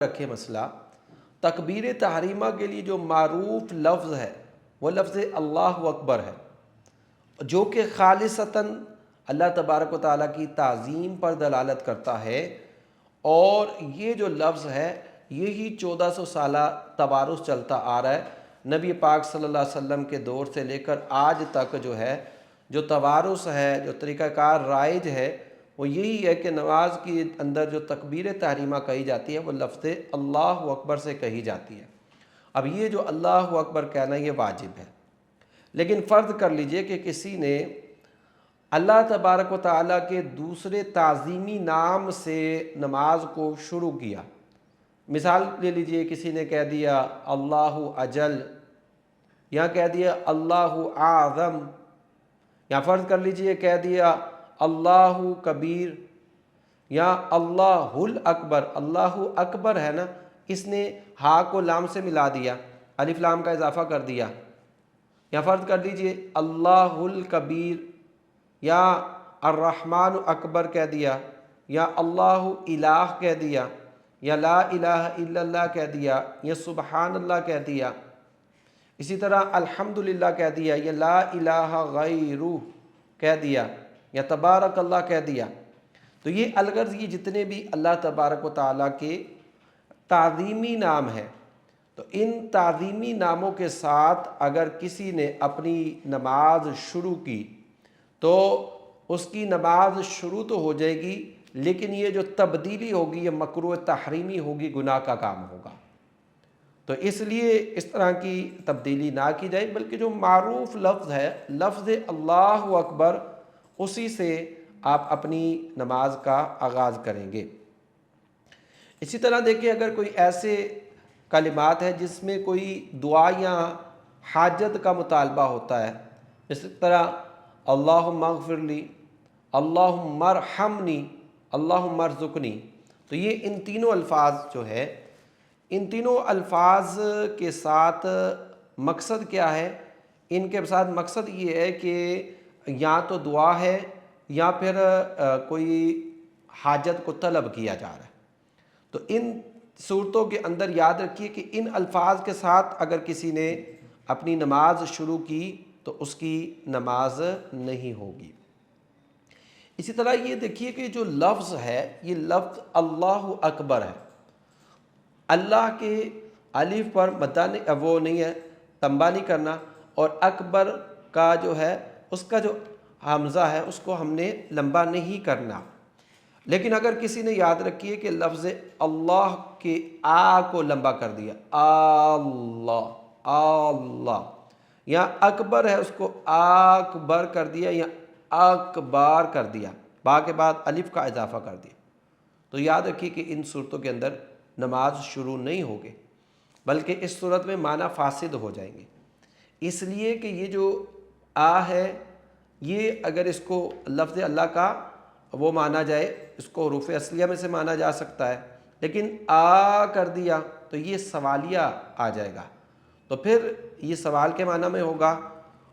رکھے مسئلہ تکبیر تحریمہ کے لیے جو معروف لفظ ہے وہ لفظ اللہ اکبر ہے، جو کہ خالصتاً اللہ تبارک و تعالیٰ کی تعظیم پر دلالت کرتا ہے۔ اور یہ جو لفظ ہے یہی 1400 سالہ توارث چلتا آ رہا ہے، نبی پاک صلی اللہ علیہ وسلم کے دور سے لے کر آج تک جو توارث ہے، جو طریقہ کار رائج ہے وہ یہی ہے کہ نماز کے اندر جو تکبیر تحریمہ کہی جاتی ہے وہ لفظ اللہ اکبر سے کہی جاتی ہے۔ اب یہ جو اللہ اکبر کہنا یہ واجب ہے، لیکن فرض کر لیجئے کہ کسی نے اللہ تبارک و تعالیٰ کے دوسرے تعظیمی نام سے نماز کو شروع کیا۔ مثال لے لیجئے، کسی نے کہہ دیا اللہ اجل، یا کہہ دیا اللہ اعظم، یا فرض کر لیجئے کہہ دیا اللہ کبیر، یا اللہ الاکبر۔ اللہ اکبر ہے نا، اس نے ہا کو لام سے ملا دیا، الف لام کا اضافہ کر دیا۔ یا فرض کر دیجئے اللہ الکبیر، یا الرحمن اکبر کہہ دیا، یا اللہ الہ کہہ دیا، یا لا الہ الا اللہ کہہ دیا، یا سبحان اللہ کہہ دیا، اسی طرح الحمدللہ کہہ دیا، یا لا الہ غیرہ کہہ دیا، یا تبارک اللہ کہہ دیا۔ تو یہ الغرض یہ جتنے بھی اللہ تبارک و تعالیٰ کے تعظیمی نام ہیں، تو ان تعظیمی ناموں کے ساتھ اگر کسی نے اپنی نماز شروع کی تو اس کی نماز شروع تو ہو جائے گی، لیکن یہ جو تبدیلی ہوگی یہ مکروہ تحریمی ہوگی، گناہ کا کام ہوگا۔ تو اس لیے اس طرح کی تبدیلی نہ کی جائے، بلکہ جو معروف لفظ ہے لفظ اللہ اکبر، اسی سے آپ اپنی نماز کا آغاز کریں گے۔ اسی طرح دیکھیں، اگر کوئی ایسے کلمات ہے جس میں کوئی دعا یا حاجت کا مطالبہ ہوتا ہے، اس طرح اللہم اغفر لی، اللہم ارحمنی، اللہم ارزقنی، تو یہ ان تینوں الفاظ جو ہے، ان تینوں الفاظ کے ساتھ مقصد کیا ہے؟ ان کے ساتھ مقصد یہ ہے کہ یا تو دعا ہے یا پھر کوئی حاجت کو طلب کیا جا رہا ہے۔ تو ان صورتوں کے اندر یاد رکھیے کہ ان الفاظ کے ساتھ اگر کسی نے اپنی نماز شروع کی تو اس کی نماز نہیں ہوگی۔ اسی طرح یہ دیکھیے کہ جو لفظ ہے یہ لفظ اللہ اکبر ہے، اللہ کے الف پر مدہ وہ نہیں ہے، تنبہ نہیں کرنا، اور اکبر کا جو ہے اس کا جو حمزہ ہے اس کو ہم نے لمبا نہیں کرنا۔ لیکن اگر کسی نے یاد رکھیے کہ لفظ اللہ کے آ کو لمبا کر دیا، اللہ اللہ، یا اکبر ہے اس کو اکبر کر دیا یا اکبار کر دیا، با کے بعد الف کا اضافہ کر دیا، تو یاد رکھیے کہ ان صورتوں کے اندر نماز شروع نہیں ہوگی، بلکہ اس صورت میں معنی فاسد ہو جائیں گے۔ اس لیے کہ یہ جو آ ہے یہ اگر اس کو لفظ اللہ کا وہ مانا جائے، اس کو حروف اصلیہ میں سے مانا جا سکتا ہے، لیکن آ کر دیا تو یہ سوالیہ آ جائے گا، تو پھر یہ سوال کے معنی میں ہوگا،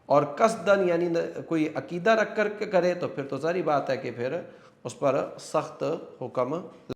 اور قصدن یعنی کوئی عقیدہ رکھ کر کے کرے تو پھر تو ظاہری بات ہے کہ پھر اس پر سخت حکم